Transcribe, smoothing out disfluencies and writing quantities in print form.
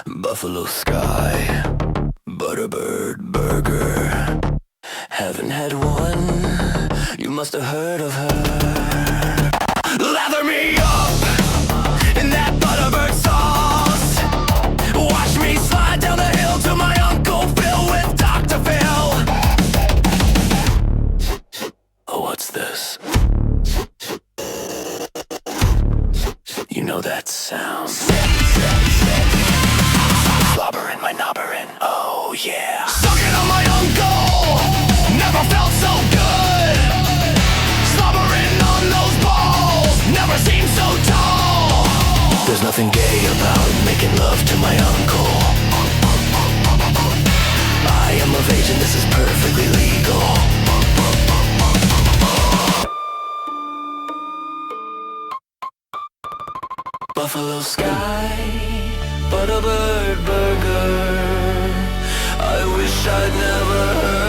Buffalo sky, butterbird burger. Haven't had one, you must have heard of her. Lather me up in that butterbird sauce. Watch me slide down the hill to my Uncle Phil with Dr. Phil. Oh, what's this? You know that sound. Slobberin, my knobberin, oh yeah. Suckin on my uncle, never felt so good. Slobberin on those balls, never seemed so tall. There's nothing gay about making love to my uncle. I am of age and this is perfectly legal. Buffalo sky, butterbird burger. I wish I'd never heard